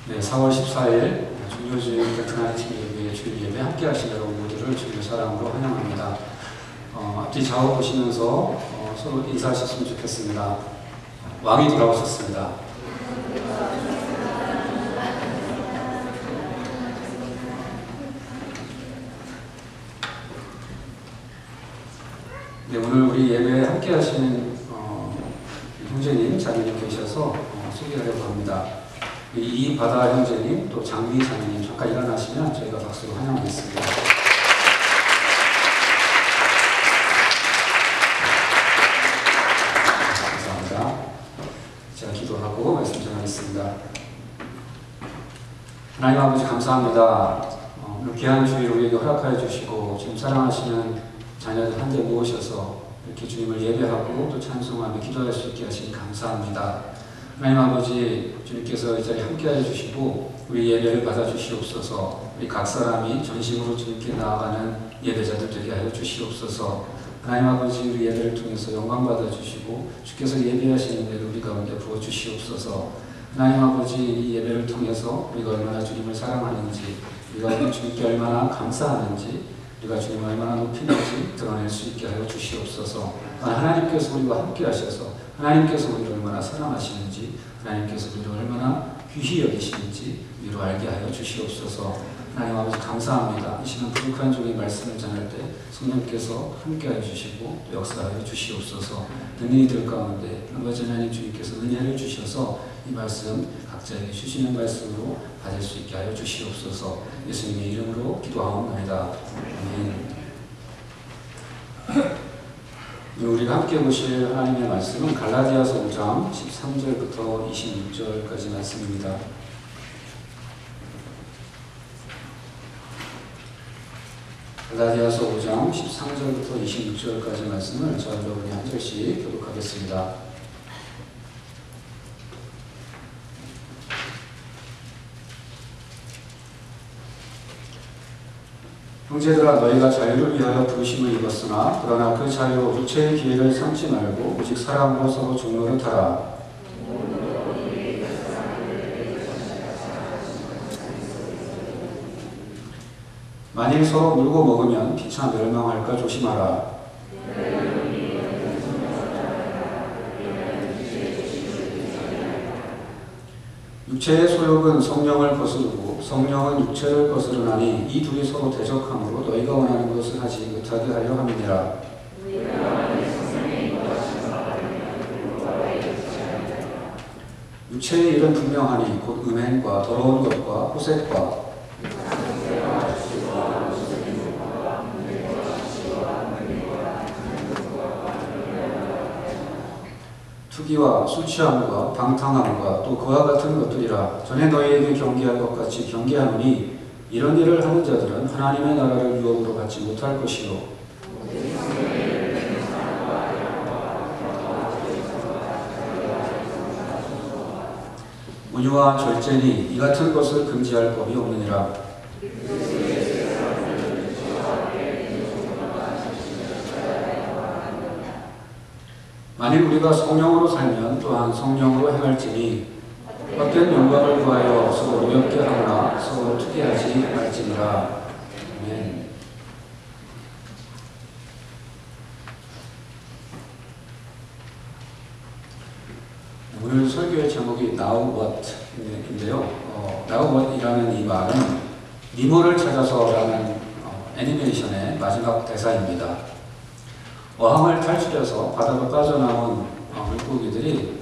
네, 4월 14일 중요주일 베트남 TV의 주일 예배 함께 하신 여러분 모두를 주님의 사랑으로 환영합니다. 앞뒤 좌우 보시면서 서로 인사하셨으면 좋겠습니다. 왕이 돌아오셨습니다. 네, 오늘 우리 예배에 함께 하시는 형제님, 자매님 계셔서 소개하려고 합니다. 이바다 형제님, 또 장미 자매님 잠깐 일어나시면 저희가 박수로 환영하겠습니다. 감사합니다. 제가 기도하고 말씀 전하겠습니다. 하나님 아버지 감사합니다. 오늘 귀한 주일 우리에게 허락하여 주시고 지금 사랑하시는 자녀들 한데 모으셔서 이렇게 주님을 예배하고 또 찬송하며 기도할 수 있게 하시니 감사합니다. 하나님 아버지, 주님께서 이 자리에 함께하여 주시고 우리 예배를 받아주시옵소서. 우리 각 사람이 전심으로 주님께 나아가는 예배자들 되게 하여 주시옵소서. 하나님 아버지, 우리 예배를 통해서 영광 받아주시고 주께서 예배하시는 대로 우리 가운데 부어주시옵소서. 하나님 아버지, 이 예배를 통해서 우리가 얼마나 주님을 사랑하는지, 우리가 주님께 얼마나 감사하는지, 우리가 주님을 얼마나 높이는지 드러낼 수 있게 하여 주시옵소서. 하나님께서 우리와 함께 하셔서 하나님께서 우리를 얼마나 사랑하시는지, 하나님께서 우리를 얼마나 귀히 여기시는지 우리로 알게 하여 주시옵소서. 하나님 아버지 감사합니다. 이 시간 부족한 종의 말씀을 전할 때 성령께서 함께하여 주시고 또 역사하여 주시옵소서. 듣는 이들 가운데 아버지 하나님 주님께서 은혜를 주셔서 이 말씀 각자에게 주시는 말씀으로 받을 수 있게 하여 주시옵소서. 예수님의 이름으로 기도하옵나이다. 아멘. 우리가 함께 보실 하나님의 말씀은 갈라디아서 5장 13절부터 26절까지 말씀입니다. 갈라디아서 5장 13절부터 26절까지 말씀을 저 여러분이 한 절씩 교독하겠습니다. 형제들아, 너희가 자유를 위하여 부르심을 입었으나 그러나 그 자유로 육체의 기회를 삼지 말고 오직 사랑으로 서로 종노릇하라. 만일 서로 물고 먹으면 피차 멸망할까 조심하라. 육체의 소욕은 성령을 거스르고 성령은 육체를 거스르나니 이 둘이 서로 대적하므로 너희가 원하는 것을 하지 못하게 하려 함이니라. 육체의 일은 분명하니 곧 음행과 더러운 것과 호색과 투기와 술 취함과 방탕함과 또 그와 같은 것들이라. 전에 너희에게 경계할 것 같이 경계하노니 이런 일을 하는 자들은 하나님의 나라를 유업으로 받지 못할 것이요 온유와 절제니 이 같은 것을 금지할 법이 없느니라. 만일 우리가 성령으로 살면 또한 성령으로 행할지니 헛된 영광을 구하여 서로 어렵게 하거나 서로 투기하지 말지니라. 아멘. 오늘 설교의 제목이 Now What인데요. Now What이라는 이 말은 니모를 찾아서라는 애니메이션의 마지막 대사입니다. 어항을 탈출해서 바다로 빠져나온 물고기들이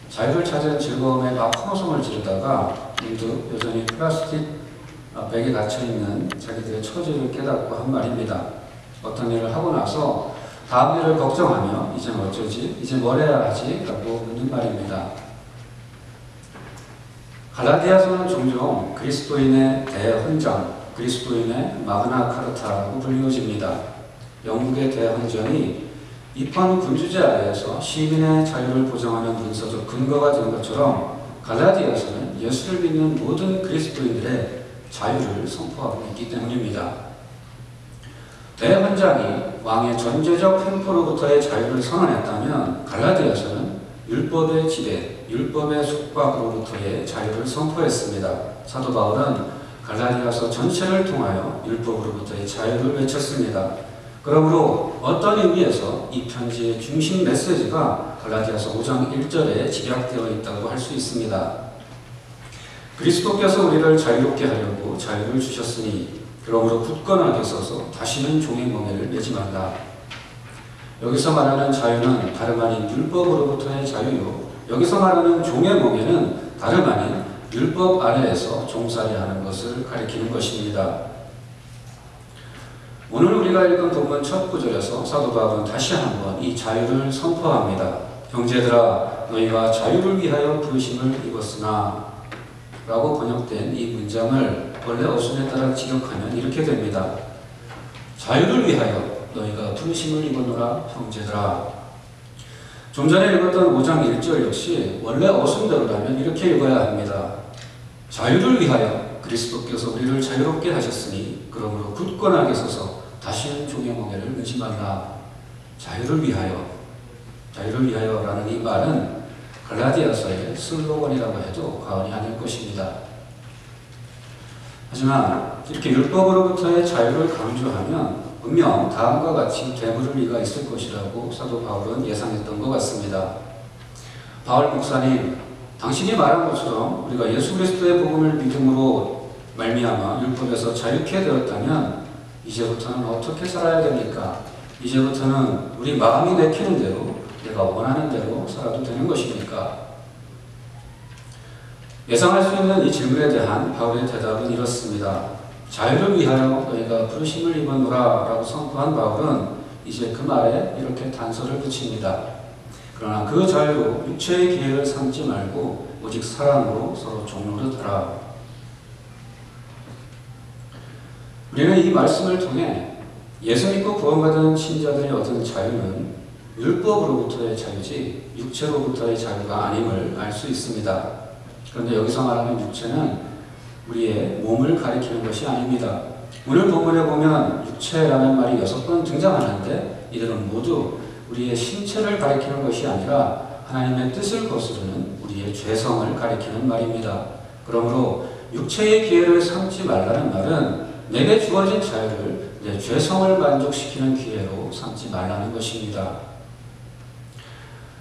자유를 찾은 즐거움에 막 환호성을 지르다가 문득 여전히 플라스틱 백에 갇혀있는 자기들의 처지를 깨닫고 한 말입니다. 어떤 일을 하고 나서 다음 일을 걱정하며 이제 어쩌지? 이제 뭘 해야 하지? 라고 묻는 말입니다. 갈라디아서는 종종 그리스도인의 대헌장, 그리스도인의 마그나 카르타라고 불리워집니다. 영국의 대헌장이 입헌 군주제 아래에서 시민의 자유를 보장하는 문서적 근거가 된 것처럼 갈라디아서는 예수를 믿는 모든 그리스도인들의 자유를 선포하고 있기 때문입니다. 대헌장이 왕의 전제적 횡포로부터의 자유를 선언했다면 갈라디아서는 율법의 지배, 율법의 속박으로부터의 자유를 선포했습니다. 사도 바울은 갈라디아서 전체를 통하여 율법으로부터의 자유를 외쳤습니다. 그러므로 어떤 의미에서 이 편지의 중심 메시지가 갈라디아서 5장 1절에 집약되어 있다고 할 수 있습니다. 그리스도께서 우리를 자유롭게 하려고 자유를 주셨으니 그러므로 굳건하게 서서 다시는 종의 멍에를 매지 말라. 여기서 말하는 자유는 다름 아닌 율법으로부터의 자유요, 여기서 말하는 종의 멍에는 다름 아닌 율법 아래에서 종살이 하는 것을 가리키는 것입니다. 오늘 우리가 읽은 본문 첫 구절에서 사도 바울은 다시 한번 이 자유를 선포합니다. 형제들아, 너희가 자유를 위하여 부르심을 입었으나 라고 번역된 이 문장을 원래 어순에 따라 직역하면 이렇게 됩니다. 자유를 위하여 너희가 부르심을 입었노라 형제들아. 좀 전에 읽었던 5장 1절 역시 원래 어순대로라면 이렇게 읽어야 합니다. 자유를 위하여 그리스도께서 우리를 자유롭게 하셨으니 그러므로 굳건하게 서서 다시는 종의 멍에를 매지 말라. 자유를 위하여라는 이 말은 갈라디아서의 슬로건이라고 해도 과언이 아닐 것입니다. 하지만 이렇게 율법으로부터의 자유를 강조하면 분명 다음과 같이 되물을 리가 있을 것이라고 사도 바울은 예상했던 것 같습니다. 바울 목사님, 당신이 말한 것처럼 우리가 예수 그리스도의 복음을 믿음으로 말미암아 율법에서 자유케 되었다면 이제부터는 어떻게 살아야 됩니까? 이제부터는 우리 마음이 내키는 대로, 내가 원하는 대로 살아도 되는 것입니까? 예상할 수 있는 이 질문에 대한 바울의 대답은 이렇습니다. 자유를 위하여 너희가 부르심을 입었노라 라고 선포한 바울은 이제 그 말에 이렇게 단서를 붙입니다. 그러나 그 자유로 육체의 기회를 삼지 말고 오직 사랑으로 서로 종노릇하라. 우리는 이 말씀을 통해 예수 믿고 구원받은 신자들이 얻은 자유는 율법으로부터의 자유지 육체로부터의 자유가 아님을 알 수 있습니다. 그런데 여기서 말하는 육체는 우리의 몸을 가리키는 것이 아닙니다. 오늘 본문에 보면 육체라는 말이 6번 등장하는데 이들은 모두 우리의 신체를 가리키는 것이 아니라 하나님의 뜻을 거스르는 우리의 죄성을 가리키는 말입니다. 그러므로 육체의 기회를 삼지 말라는 말은 내게 주어진 자유를 내 죄성을 만족시키는 기회로 삼지 말라는 것입니다.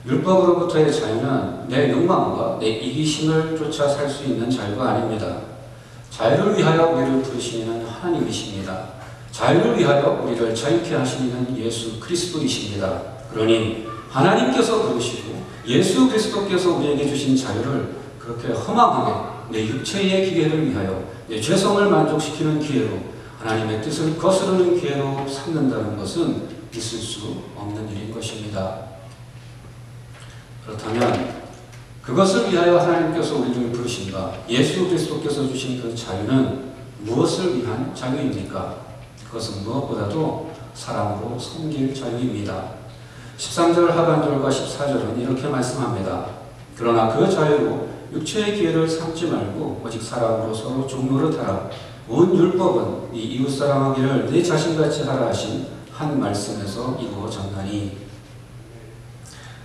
율법으로부터의 자유는 내 욕망과 내 이기심을 쫓아 살 수 있는 자유가 아닙니다. 자유를 위하여 우리를 부르시는 하나님이십니다. 자유를 위하여 우리를 자유케 하시는 예수 그리스도이십니다. 그러니 하나님께서 부르시고 예수 그리스도께서 우리에게 주신 자유를 그렇게 허망하게 내 육체의 기회를 위하여 내 죄성을 만족시키는 기회로 하나님의 뜻을 거스르는 기회로 삼는다는 것은 있을 수 없는 일인 것입니다. 그렇다면 그것을 위하여 하나님께서 우리를 부르신가? 예수 그리스도께서 주신 그 자유는 무엇을 위한 자유입니까? 그것은 무엇보다도 사랑으로 섬길 자유입니다. 13절 하반절과 14절은 이렇게 말씀합니다. 그러나 그 자유로 육체의 기회를 삼지 말고 오직 사랑으로 서로 종노릇하라. 온 율법은 네 이웃 사랑하기를 네 자신같이 하라 하신 한 말씀에서 이루어졌나니.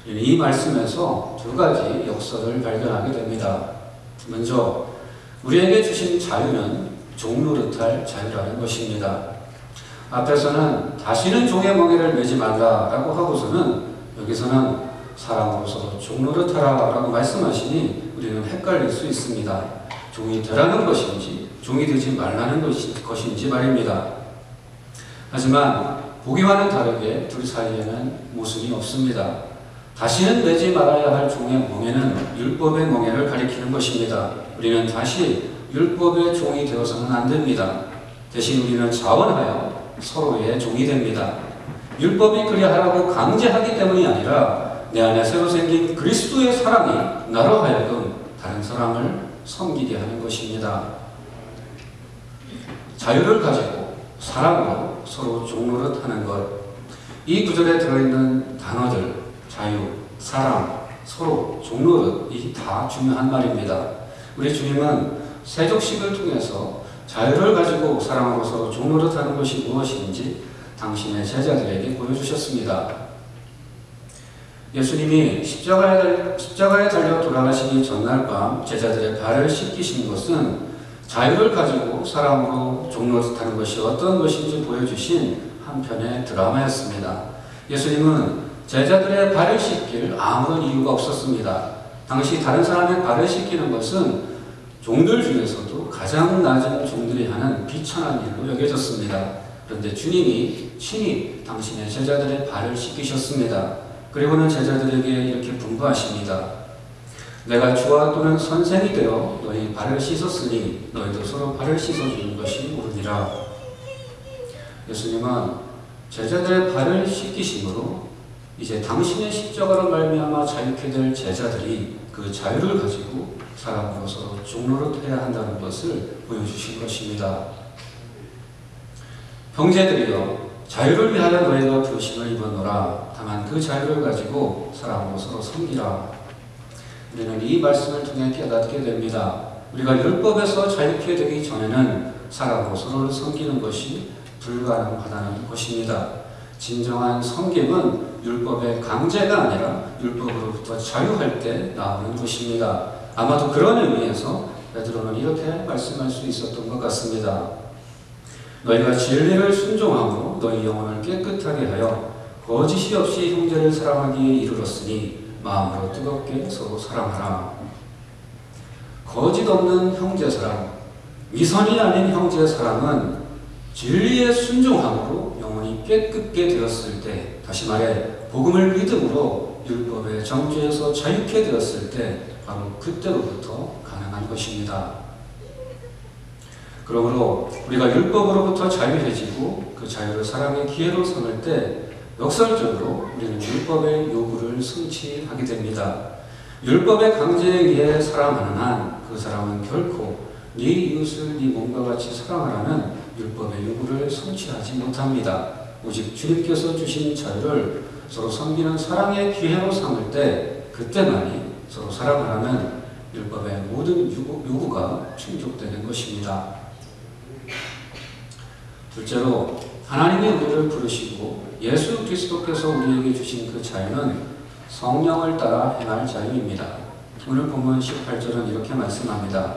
이 말씀에서 두 가지 역설을 발견하게 됩니다. 먼저 우리에게 주신 자유는 종노릇할 자유라는 것입니다. 앞에서는 다시는 종의 멍에를 매지 말라라고 하고서는 여기서는 사랑으로 서로 종노릇하라 라고 말씀하시니 우리는 헷갈릴 수 있습니다. 종이 되라는 것인지 종이 되지 말라는 것인지 말입니다. 하지만 보기와는 다르게 둘 사이에는 모순이 없습니다. 다시는 매지 말아야 할 종의 멍에는 율법의 멍에를 가리키는 것입니다. 우리는 다시 율법의 종이 되어서는 안 됩니다. 대신 우리는 자원하여 서로의 종이 됩니다. 율법이 그리야 하라고 강제하기 때문이 아니라 내 안에 새로 생긴 그리스도의 사랑이 나로 하여금 다른 사람을 섬기게 하는 것입니다. 자유를 가지고 사랑으로 서로 종노릇하는 것, 이 구절에 들어있는 단어들 자유, 사랑, 서로 종노릇, 이 다 중요한 말입니다. 우리 주님은 세족식을 통해서 자유를 가지고 사랑으로 서로 종노릇하는 것이 무엇인지 당신의 제자들에게 보여주셨습니다. 예수님이 십자가에 달려 돌아가시기 전날 밤 제자들의 발을 씻기신 것은 자유를 가지고 사람으로 종노릇하는 것이 어떤 것인지 보여주신 한편의 드라마였습니다. 예수님은 제자들의 발을 씻길 아무런 이유가 없었습니다. 당시 다른 사람의 발을 씻기는 것은 종들 중에서도 가장 낮은 종들이 하는 비천한 일로 여겨졌습니다. 그런데 주님이 친히 당신의 제자들의 발을 씻기셨습니다. 그리고는 제자들에게 이렇게 분부하십니다. 내가 주와 또는 선생이 되어 너희 발을 씻었으니 너희도 서로 발을 씻어주는 것이 옳으니라. 예수님은 제자들의 발을 씻기심으로 이제 당신의 십자가로 말미암아 자유케 될 제자들이 그 자유를 가지고 사람으로서 종노릇해야 한다는 것을 보여주신 것입니다. 형제들이여, 자유를 위하여 너희가 부르심을 입었노라. 다만 그 자유를 가지고 사람으로 서로 섬기라. 우리는 이 말씀을 통해 깨닫게 됩니다. 우리가 율법에서 자유케 되기 전에는 사람으로 서로를 섬기는 것이 불가능하다는 것입니다. 진정한 섬김은 율법의 강제가 아니라 율법으로부터 자유할 때 나오는 것입니다. 아마도 그런 의미에서 베드로는 이렇게 말씀할 수 있었던 것 같습니다. 너희가 진리를 순종함으로 너희 영혼을 깨끗하게 하여 거짓이 없이 형제를 사랑하기에 이르렀으니 마음으로 뜨겁게 서로 사랑하라. 거짓 없는 형제 사랑, 위선이 아닌 형제 사랑은 진리에 순종함으로 영혼이 깨끗게 되었을 때, 다시 말해 복음을 믿음으로 율법의 정죄에서 자유케 되었을 때 바로 그때로부터 가능한 것입니다. 그러므로 우리가 율법으로부터 자유해지고 그 자유를 사랑의 기회로 삼을 때 역설적으로 우리는 율법의 요구를 성취하게 됩니다. 율법의 강제에 의해 사랑하는 한 그 사람은 결코 네 이웃을 네 몸과 같이 사랑하라는 율법의 요구를 성취하지 못합니다. 오직 주님께서 주신 자유를 서로 섬기는 사랑의 기회로 삼을 때 그때만이 서로 사랑하라는 율법의 모든 요구가 충족되는 것입니다. 둘째로 하나님이 우리를 부르시고 예수 그리스도께서 우리에게 주신 그 자유는 성령을 따라 행할 자유입니다. 오늘 본문 18절은 이렇게 말씀합니다.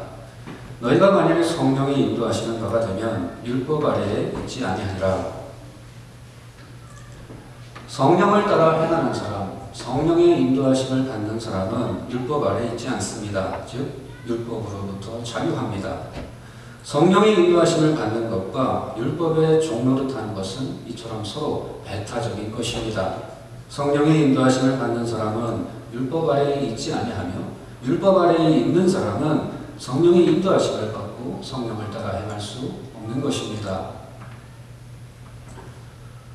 너희가 만일 성령이 인도하시는 바가 되면 율법 아래에 있지 아니하리라. 성령을 따라 행하는 사람, 성령의 인도하심을 받는 사람은 율법 아래에 있지 않습니다. 즉 율법으로부터 자유합니다. 성령의 인도하심을 받는 것과 율법의 종노릇하는 것은 이처럼 서로 배타적인 것입니다. 성령의 인도하심을 받는 사람은 율법 아래에 있지 아니하며 율법 아래에 있는 사람은 성령의 인도하심을 받고 성령을 따라 행할 수 없는 것입니다.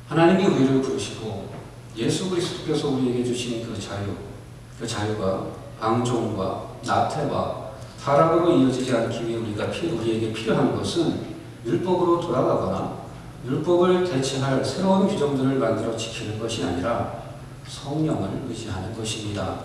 하나님이 우리를 부르시고 예수 그리스도께서 우리에게 주신 그 자유가 방종과 나태와 타락으로 이어지지 않기 위해 우리에게 필요한 것은 율법으로 돌아가거나 율법을 대체할 새로운 규정들을 만들어 지키는 것이 아니라 성령을 의지하는 것입니다.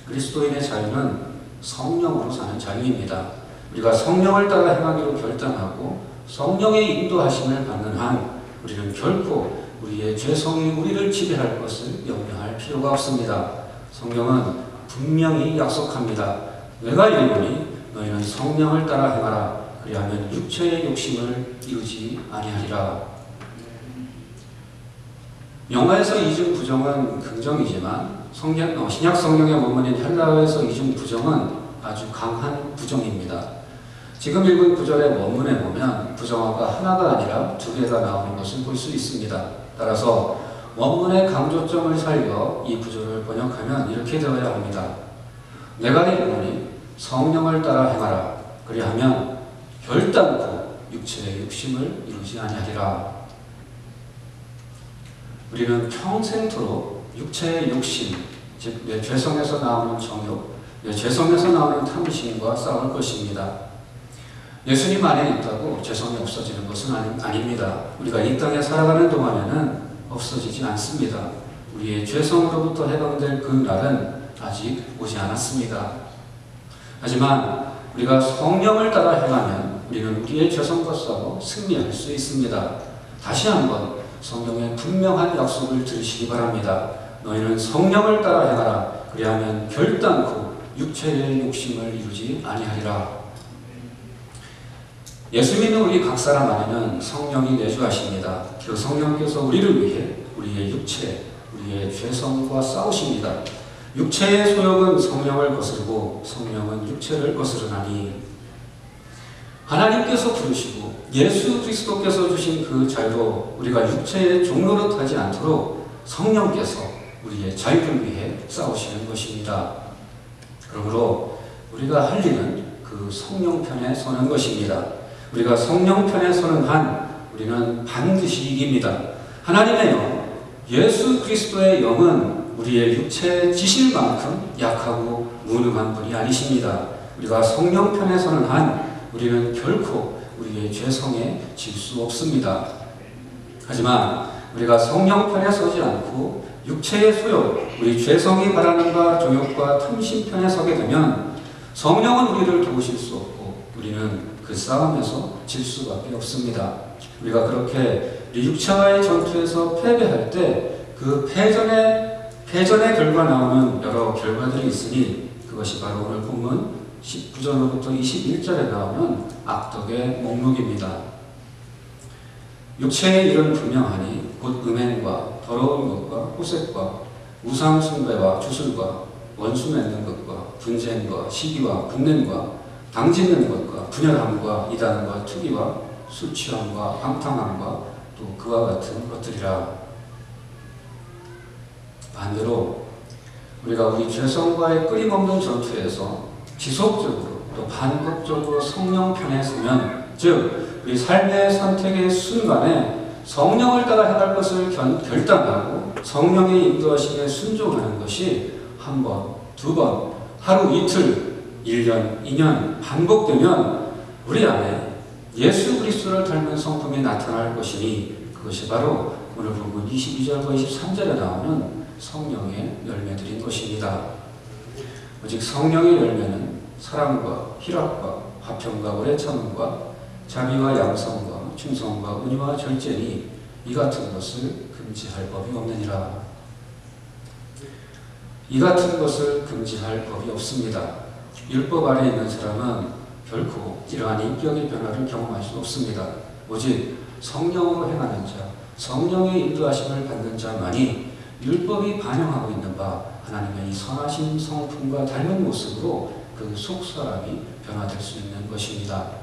그리스도인의 자유는 성령으로 사는 자유입니다. 우리가 성령을 따라 행하기로 결단하고 성령의 인도하심을 받는 한 우리는 결코 우리의 죄성이 우리를 지배할 것을 염려할 필요가 없습니다. 성경은 분명히 약속합니다. 내가 이르노니 너희는 성령을 따라 행하라. 그리하면 육체의 욕심을 이루지 아니하리라. 영어에서 이중 부정은 긍정이지만 신약 성경의 원문인 헬라어에서 이중 부정은 아주 강한 부정입니다. 지금 읽은 구절의 원문에 보면 부정어가 하나가 아니라 두 개가 나오는 것을 볼 수 있습니다. 따라서 원문의 강조점을 살려 이 구절을 번역하면 이렇게 되어야 합니다. 내가 이르노니 성령을 따라 행하라. 그리하면 결단코 육체의 욕심을 이루지 아니하리라. 우리는 평생토록 육체의 욕심, 즉 내 죄성에서 나오는 정욕, 내 죄성에서 나오는 탐심과 싸울 것입니다. 예수님 안에 있다고 죄성이 없어지는 것은 아닙니다. 우리가 이 땅에 살아가는 동안에는 없어지지 않습니다. 우리의 죄성으로부터 해방될 그 날은 아직 오지 않았습니다. 하지만 우리가 성령을 따라 행하면 우리는 우리의 죄성과 싸워 승리할 수 있습니다. 다시 한번 성경의 분명한 약속을 들으시기 바랍니다. 너희는 성령을 따라 행하라. 그리하면 결단코 육체의 욕심을 이루지 아니하리라. 예수 믿는 우리 각 사람 안에는 성령이 내주하십니다. 그 성령께서 우리를 위해 우리의 육체, 우리의 죄성과 싸우십니다. 육체의 소욕은 성령을 거스르고 성령은 육체를 거스르나니, 하나님께서 부르시고 예수 그리스도께서 주신 그 자유로 우리가 육체의 종로로 타지 않도록 성령께서 우리의 자유를 위해 싸우시는 것입니다. 그러므로 우리가 할 일은 그 성령 편에 서는 것입니다. 우리가 성령 편에 서는 한 우리는 반드시 이깁니다. 하나님의 영, 예수 그리스도의 영은 우리의 육체의 지실만큼 약하고 무능한 분이 아니십니다. 우리가 성령 편에 서는 한 우리는 결코 우리의 죄성에 질 수 없습니다. 하지만 우리가 성령 편에 서지 않고 육체의 소욕, 우리 죄성이 바라는 바 정욕과 탐심 편에 서게 되면 성령은 우리를 도우실 수 없고 우리는 그 싸움에서 질 수밖에 없습니다. 우리가 그렇게 우리 육체와의 전투에서 패배할 때 그 패전의 결과 나오는 여러 결과들이 있으니 그것이 바로 오늘 본문 19절로부터 21절에 나오는 악덕의 목록입니다. 육체의 일은 분명하니 곧 음행과 더러운 것과 호색과 우상 숭배와 주술과 원수 맺는 것과 분쟁과 시기와 분냄과 당짓는 것과 분열함과 이단과 투기와 술 취함과 방탕함과 또 그와 같은 것들이라. 반대로 우리가 우리 죄성과의 끊임없는 전투에서 지속적으로 또 반복적으로 성령 편에 서면, 즉 우리 삶의 선택의 순간에 성령을 따라 행할 것을 결단하고 성령의 인도하심에 순종하는 것이 한 번, 두 번, 하루 이틀, 1년, 2년 반복되면 우리 안에 예수 그리스도를 닮은 성품이 나타날 것이니 그것이 바로 오늘 본문 22절과 23절에 나오는 성령의 열매들인 것입니다. 오직 성령의 열매는 사랑과 희락과 화평과 오래 참음과 자비와 양성과 충성과 은혜와 절제니 이 같은 것을 금지할 법이 없느니라. 이 같은 것을 금지할 법이 없습니다. 율법 아래에 있는 사람은 결코 이러한 인격의 변화를 경험할 수 없습니다. 오직 성령으로 행하는 자, 성령의 인도하심을 받는 자만이 율법이 반영하고 있는 바 하나님의 이 선하신 성품과 닮은 모습으로 그 속사람이 변화될 수 있는 것입니다.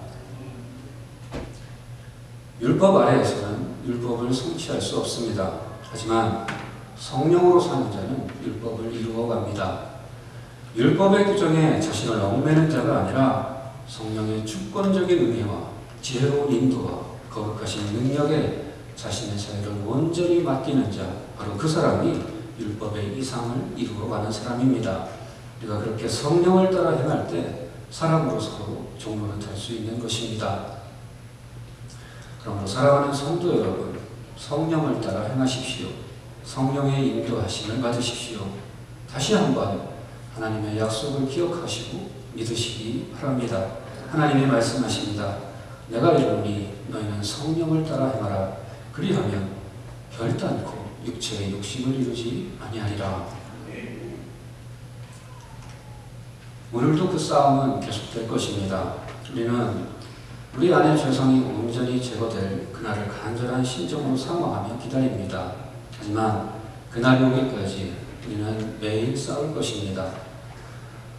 율법 아래에서는 율법을 성취할 수 없습니다. 하지만 성령으로 사는 자는 율법을 이루어갑니다. 율법의 규정에 자신을 얽매는 자가 아니라 성령의 주권적인 은혜와 지혜로운 인도와 거룩하신 능력에 자신의 자유를 온전히 맡기는 자, 바로 그 사람이 율법의 이상을 이루어가는 사람입니다. 우리가 그렇게 성령을 따라 행할 때 사람으로서 종로를 탈 수 있는 것입니다. 그러므로 사랑하는 성도 여러분, 성령을 따라 행하십시오. 성령의 인도하심을 받으십시오. 다시 한번 하나님의 약속을 기억하시고 믿으시기 바랍니다. 하나님이 말씀하십니다. 내가 이르노니 너희는 성령을 따라 행하라. 그리하면 결단코 육체의 욕심을 이루지 아니하리라. 오늘도 그 싸움은 계속될 것입니다. 우리는 우리 안의 죄성이 온전히 제거될 그날을 간절한 심정으로 사모하며 기다립니다. 하지만 그날이 오기까지 우리는 매일 싸울 것입니다.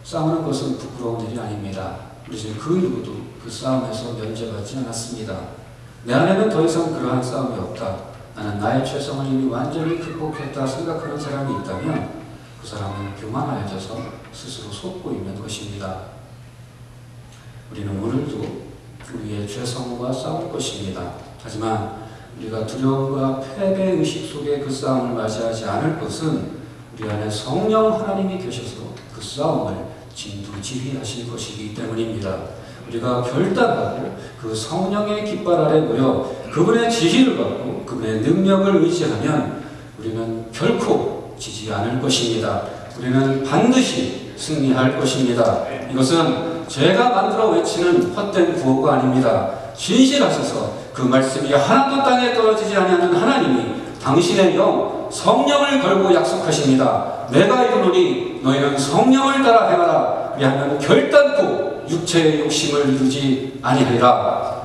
싸우는 것은 부끄러운 일이 아닙니다. 우리 중 그 누구도 그 싸움에서 면제받지 않았습니다. 내 안에는 더 이상 그러한 싸움이 없다. 나는 나의 죄성을 이미 완전히 극복했다 생각하는 사람이 있다면 그 사람은 교만하여져서 스스로 속고 있는 것입니다. 우리는 오늘도 우리의 죄성과 싸울 것입니다. 하지만 우리가 두려움과 패배의식 속에 그 싸움을 맞이하지 않을 것은 우리 안에 성령 하나님이 계셔서 그 싸움을 진두지휘하실 것이기 때문입니다. 우리가 결단하고 그 성령의 깃발 아래 모여 그분의 지휘를 받고 그분의 능력을 의지하면 우리는 결코 지지 않을 것입니다. 우리는 반드시 승리할 것입니다. 이것은 제가 만들어 외치는 헛된 구호가 아닙니다. 진실하셔서 그 말씀이 하나도 땅에 떨어지지 아니하는 하나님이 당신의 영, 성령을 걸고 약속하십니다. 내가 이루노니 너희는 성령을 따라 행하라. 그리하면 결단코 육체의 욕심을 이루지 아니하리라.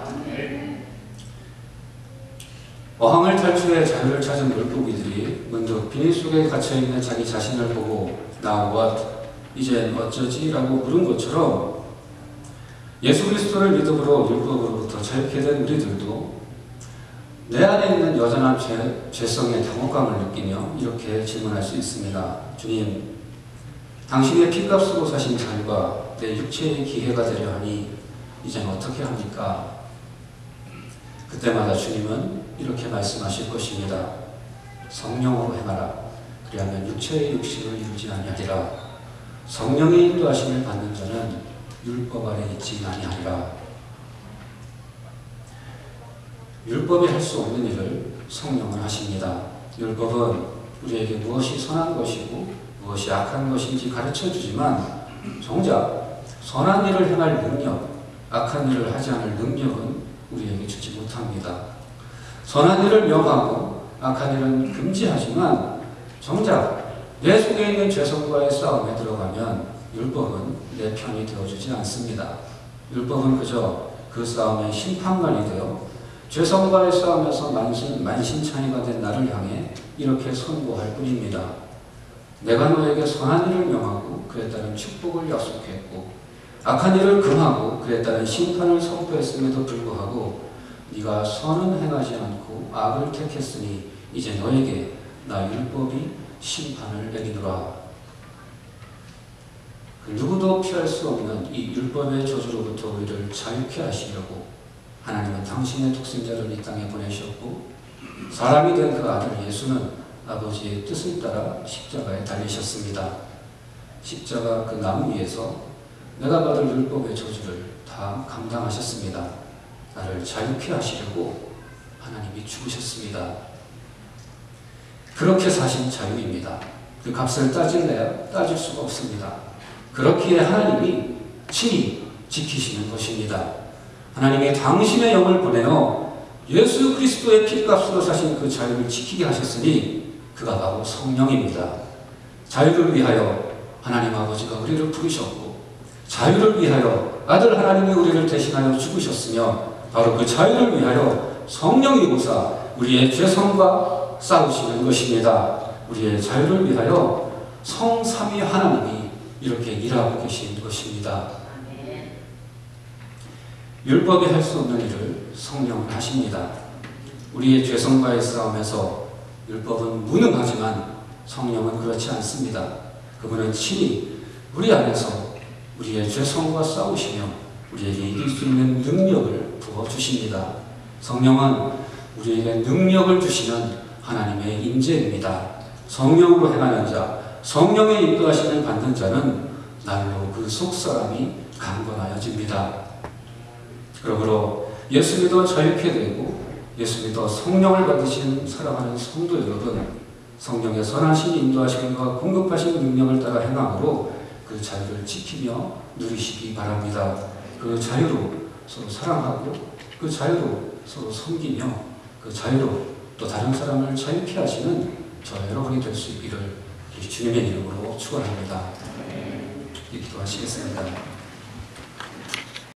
어항을 탈출해 자유를 찾은 물고기들이 문득 비닐 속에 갇혀있는 자기 자신을 보고 Now what? 이젠 어쩌지? 라고 물은 것처럼 예수 그리스도를 믿음으로 율법으로부터 자유케 된 우리들도 내 안에 있는 여전한 죄성의 당혹감을 느끼며 이렇게 질문할 수 있습니다. 주님, 당신의 피값으로 사신 자유가 내 육체의 기회가 되려 하니 이젠 어떻게 합니까? 그때마다 주님은 이렇게 말씀하실 것입니다. 성령으로 행하라. 그리하면 육체의 욕심을 이루지 아니하리라. 성령의 인도하심을 받는 자는 율법 아래 있지 아니하리라. 율법이 할 수 없는 일을 성령은 하십니다. 율법은 우리에게 무엇이 선한 것이고 무엇이 악한 것인지 가르쳐주지만 정작 선한 일을 행할 능력, 악한 일을 하지 않을 능력은 우리에게 주지 못합니다. 선한 일을 명하고 악한 일은 금지하지만 정작 내 속에 있는 죄성과의 싸움에 들어가면 율법은 내 편이 되어주지 않습니다. 율법은 그저 그 싸움의 심판관이 되어 죄성과의 싸움에서 만신창이가 된 나를 향해 이렇게 선고할 뿐입니다. 내가 너에게 선한 일을 명하고 그에 따른 축복을 약속했고 악한 일을 금하고 그에 따른 심판을 선포했음에도 불구하고 네가 선은 행하지 않고 악을 택했으니 이제 너에게 나 율법이 심판을 내리노라. 누구도 피할 수 없는 이 율법의 저주로부터 우리를 자유케 하시려고 하나님은 당신의 독생자를 이 땅에 보내셨고 사람이 된 그 아들 예수는 아버지의 뜻을 따라 십자가에 달리셨습니다. 십자가 그 나무 위에서 내가 받을 율법의 저주를 다 감당하셨습니다. 나를 자유케 하시려고 하나님이 죽으셨습니다. 그렇게 사신 자유입니다. 그 값을 따질래야 따질 수가 없습니다. 그렇기에 하나님이 친히 지키시는 것입니다. 하나님이 당신의 영을 보내어 예수 그리스도의 피값으로 사신 그 자유를 지키게 하셨으니 그가 바로 성령입니다. 자유를 위하여 하나님 아버지가 우리를 부르셨고 자유를 위하여 아들 하나님이 우리를 대신하여 죽으셨으며 바로 그 자유를 위하여 성령이고사 우리의 죄성과 싸우시는 것입니다. 우리의 자유를 위하여 성삼위 하나님이 이렇게 일하고 계신 것입니다. 율법이 할 수 없는 일을 성령은 하십니다. 우리의 죄성과의 싸움에서 율법은 무능하지만 성령은 그렇지 않습니다. 그분은 친히 우리 안에서 우리의 죄성과 싸우시며 우리에게 이길 수 있는 능력을 부어주십니다. 성령은 우리에게 능력을 주시는 하나님의 임재입니다. 성령으로 행하는 자, 성령의 인도하심을 받는 자는 날로 그 속사람이 강건하여집니다. 그러므로 예수 믿어 자유케 되고 예수 믿어 성령을 받으신 사랑하는 성도 여러분, 성령의 선하신 인도하심과 공급하신 능력을 따라 행함으로 그 자유를 지키며 누리시기 바랍니다. 그 자유로 서로 사랑하고 그 자유로 서로 섬기며 그 자유로 또 다른 사람을 자유케 하시는 저 여러분이 될 수 있기를 주님의 이름으로 축원합니다. 기도하시겠습니다.